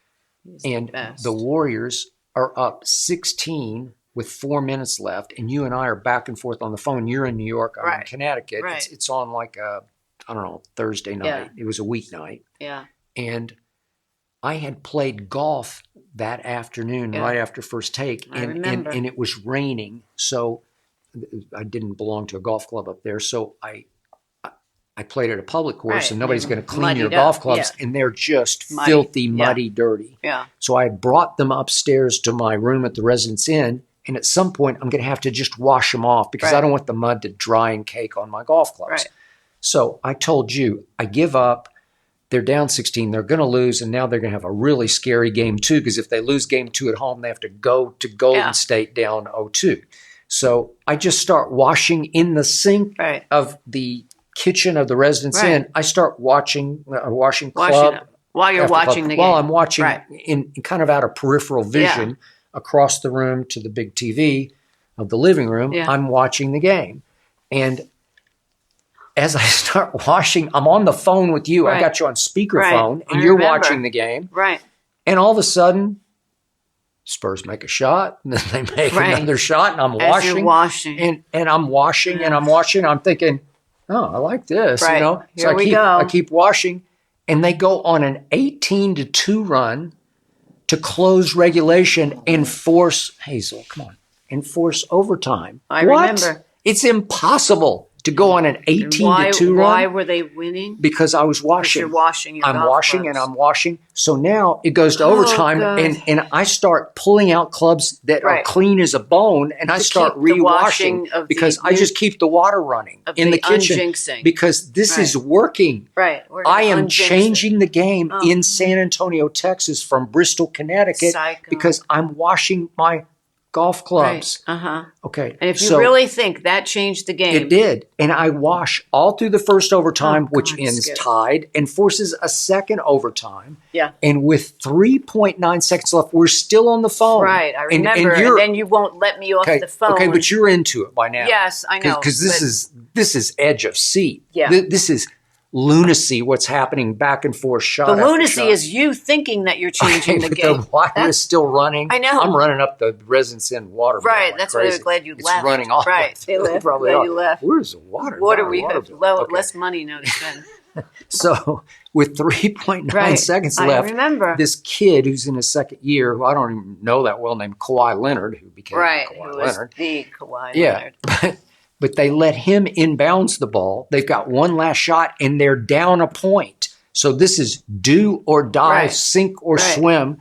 And the Warriors are up 16 with 4 minutes left, and you and I are back and forth on the phone. You're in New York, I'm in Connecticut. It's on like a, Thursday night. Yeah. It was a weeknight. Yeah. And I had played golf that afternoon right after First Take, and it was raining. So I didn't belong to a golf club up there. So I played at a public course, and nobody's going to clean your golf clubs, and they're just filthy, muddy, dirty. Yeah. So I brought them upstairs to my room at the Residence Inn, and at some point I'm going to have to just wash them off because I don't want the mud to dry and cake on my golf clubs. Right. So I told you, I give up. They're down 16. They're going to lose, and now they're going to have a really scary game 2 because if they lose game 2 at home, they have to go to Golden State down 0-2. So I just start washing in the sink of the kitchen of the Residence Inn. I start washing club. While you're watching the game. While I'm watching in kind of out of peripheral vision across the room to the big TV of the living room, I'm watching the game. And as I start washing, I'm on the phone with you. I got you on speakerphone, and you're watching the game. Right. And all of a sudden, Spurs make a shot, and then they make another shot, and I'm washing. As you're washing. And I'm washing, and I'm washing. I'm thinking, oh, I like this, Right. So Here we go. I keep washing, and they go on an 18-2 run to close regulation and force enforce overtime. I remember. It's impossible to go on an 18-2 run. Why were they winning? Because I was washing. You're washing your I'm golf washing clubs. and I'm washing. So now it goes to overtime, God. and I start pulling out clubs that are clean as a bone, and I start rewashing because I just keep the water running in the kitchen unjinxing. because this is working. Right. I am changing the game in San Antonio, Texas from Bristol, Connecticut because I'm washing my golf clubs. Right. Okay. And if you really think that changed the game. It did. And I wash all through the first overtime, which ends tied and forces a second overtime. Yeah. And with 3.9 seconds left, we're still on the phone. Right. I remember. And then you won't let me off the phone. Okay, but you're into it by now. Yes, I know. Because this is edge of seat. Yeah. This is lunacy, what's happening back and forth, shot The after lunacy shot. is you thinking that you're changing the game. The water is still running. I know. I'm running up the Residence Inn water. Right, that's why they're glad you left. It's running off. Right, they left. Probably glad you left. Where's the water? Water we have less money now to spend. So with 3.9 seconds left, I remember. This kid who's in his second year, who I don't even know that well, named Kawhi Leonard, who became Kawhi Leonard. The Kawhi Leonard. But they let him inbounds the ball. They've got one last shot, and they're down a point. So this is do or die, sink or swim.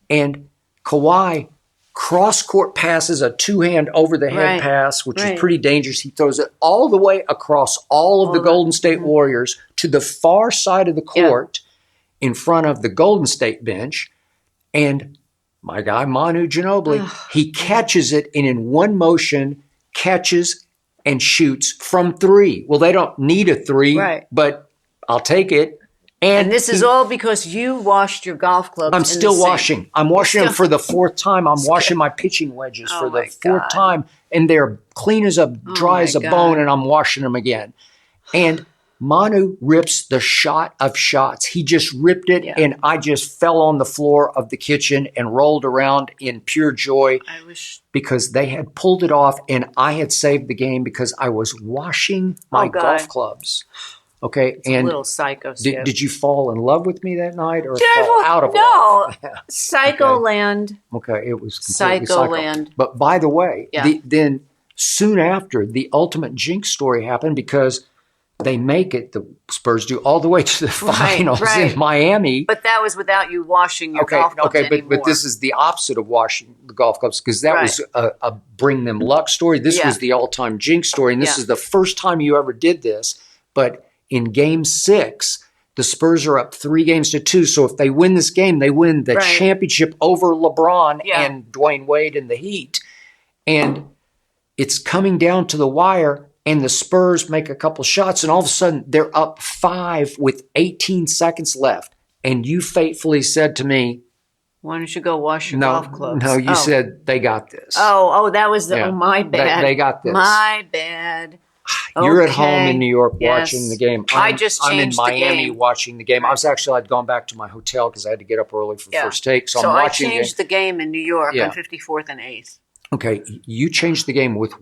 And Kawhi cross-court passes a two-hand over-the-head pass, which is pretty dangerous. He throws it all the way across all of the Golden State Warriors to the far side of the court in front of the Golden State bench. And my guy, Manu Ginobili, he catches it and in one motion catches and shoots from three. Well, they don't need a three, but I'll take it. And this is all because you washed your golf clubs. I'm still washing. I'm washing them for the fourth time. I'm washing my pitching wedges for the fourth time. And they're clean as dry as a bone, and I'm washing them again. And Manu rips the shot of shots. He just ripped it, and I just fell on the floor of the kitchen and rolled around in pure joy because they had pulled it off, and I had saved the game because I was washing my golf clubs. Okay, it's a little psycho. Did you fall in love with me that night, or fall out of love? No, Psycho Land. Okay, it was completely Psycho Land. But by the way, then soon after, the ultimate jinx story happened because they make it, the Spurs do, all the way to the finals in Miami. But that was without you washing your golf clubs anymore. But this is the opposite of washing the golf clubs because that was a bring them luck story. This was the all-time jinx story, and this is the first time you ever did this. But in Game 6, the Spurs are up 3-2. So if they win this game, they win the championship over LeBron and Dwayne Wade and the Heat. And it's coming down to the wire, and the Spurs make a couple shots, and all of a sudden they're up 5 with 18 seconds left. And you fatefully said to me, why don't you go wash your golf clubs? No, you said they got this. That was my bad. They got this. My bad. You're at home in New York watching the game. I just changed I'm in Miami the game. watching the game. I'd gone back to my hotel because I had to get up early for first take. So I'm watching I changed the game in New York on 54th and 8th. Okay, you changed the game with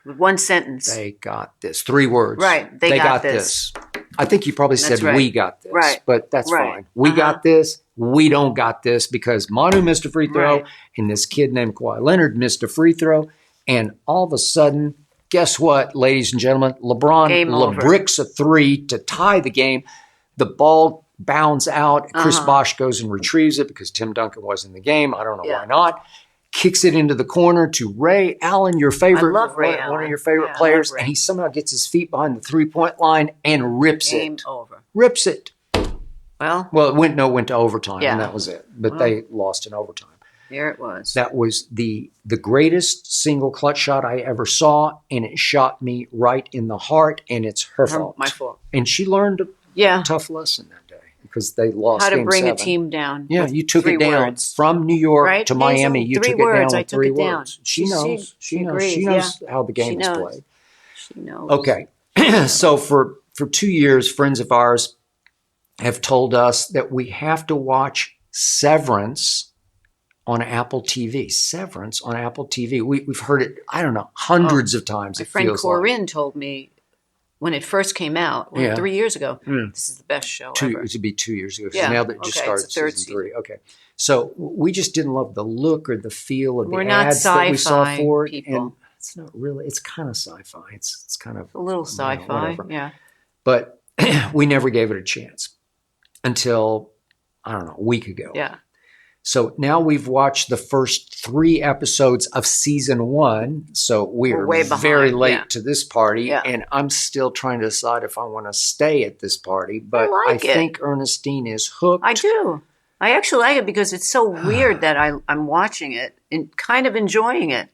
one sentence. They got this. 3 words. Right. They got this. I think you probably said we got this. Right. But that's fine. We got this. We don't got this because Manu missed a free throw and this kid named Kawhi Leonard missed a free throw. And all of a sudden, guess what, ladies and gentlemen? LeBron bricks a 3 to tie the game. The ball bounds out. Chris Bosh goes and retrieves it because Tim Duncan was in the game. I don't know why not. Kicks it into the corner to Ray Allen, your favorite, one of your favorite players, and he somehow gets his feet behind the 3-point line and rips it. Game over. Rips it. Well, it went to overtime, and that was it. But they lost in overtime. There it was. That was the greatest single clutch shot I ever saw, and it shot me right in the heart, and it's her fault. My fault. And she learned a tough lesson that day because they lost How to Game bring 7. a team down. Yeah, you took it down from New York to Miami. You took it down with 3 words. She knows. She knows how the game is played. She knows. Okay. So for 2 years, friends of ours have told us that we have to watch Severance on Apple TV. Severance on Apple TV. We've heard it, I don't know, hundreds of times. My friend Corinne told me when it first came out, 3 years ago, this is the best show ever. It would be 2 years ago. Yeah. Now that it just started season 3. Okay. So we just didn't love the look or the feel of the ads that we saw for it. People. And it's not really, it's kind of sci-fi. It's kind of a little sci-fi. Yeah. But we never gave it a chance until, I don't know, a week ago. Yeah. So now we've watched the first 3 episodes of season 1. So we're way behind, very late to this party. Yeah. And I'm still trying to decide if I want to stay at this party. But I think Ernestine is hooked. I do. I actually like it because it's so weird that I'm watching it and kind of enjoying it.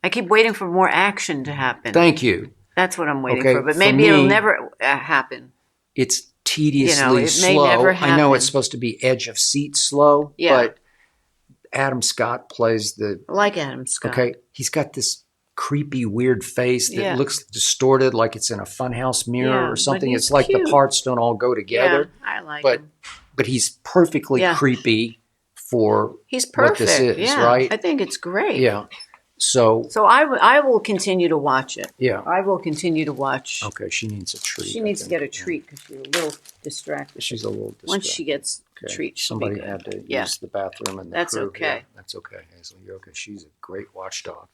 I keep waiting for more action to happen. Thank you. That's what I'm waiting for. But maybe it'll never happen. It's tediously it may slow. never happen. I know it's supposed to be edge of seat slow, Yeah. but Adam Scott plays I like Adam Scott. Okay, he's got this creepy, weird face that looks distorted, like it's in a funhouse mirror or something. It's like the parts don't all go together. Yeah, I like him. But he's perfectly creepy for he's perfect. What this is, right? I think it's great. Yeah. So I will continue to watch it. Yeah. I will continue to watch. Okay, she needs a treat. She needs to get a treat because she's a little distracted. She's a little distracted. Once she gets a treat, she'll somebody be good. had to use the bathroom and the That's crew. okay. Yeah, that's okay, Hazel. You're okay. She's a great watchdog.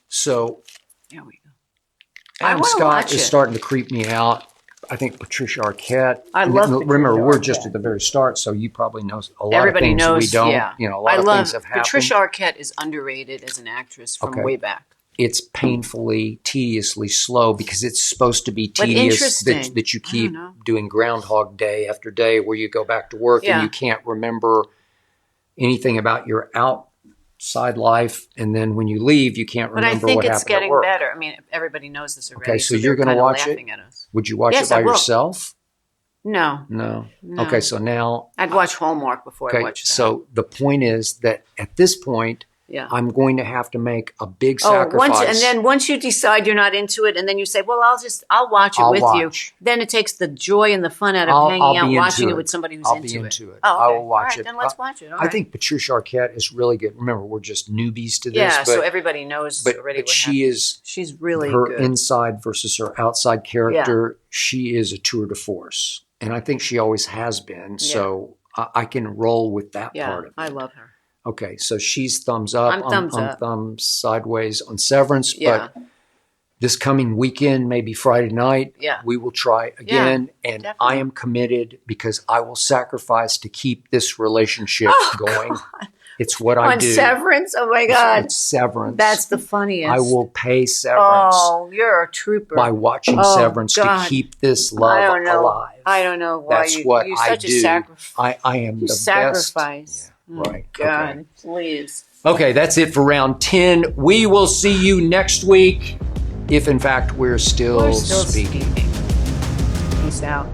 So there we go. Adam Scott is starting to creep me out. I think Patricia Arquette. I love Patricia Remember, we're Arquette. just at the very start, so you probably know a lot Everybody of things knows, we don't. yeah. You know, a lot of things have happened. Patricia Arquette is underrated as an actress from way back. It's painfully, tediously slow because it's supposed to be tedious that you keep doing Groundhog Day after day where you go back to work and you can't remember anything about your outside life. And then when you leave, you can't remember what happened at work. But I think it's getting better. I mean, everybody knows this already. Okay, so you're going to watch it? Would you watch it by yourself? No. Okay, so now... I'd watch Hallmark before I watch that. So the point is that at this point, I'm going to have to make a big sacrifice. And then once you decide you're not into it, and then you say, well, I'll watch it with you. Then it takes the joy and the fun out of hanging out, watching it with somebody who's into it. I'll be into it. Oh, okay. I will watch it. Then let's watch it. I think Patricia Arquette is really good. Remember, we're just newbies to this. Yeah, so everybody knows already what happens. She's really her good. inside versus her outside character, she is a tour de force. And I think she always has been. So I can roll with that part of it. I love her. Okay, so she's thumbs up. I'm thumbs sideways on Severance. But this coming weekend, maybe Friday night, we will try again. And definitely. I am committed because I will sacrifice to keep this relationship going. God. It's what I do. On Severance? Oh, my God. It's Severance. That's the funniest. I will pay Severance. Oh, you're a trooper. By watching Severance to keep this love alive. I don't know why you're such a sacrifice. I am the sacrifice. Best. Right. God, please. Okay, that's it for round 10. We will see you next week if, in fact, we're still speaking. Peace out.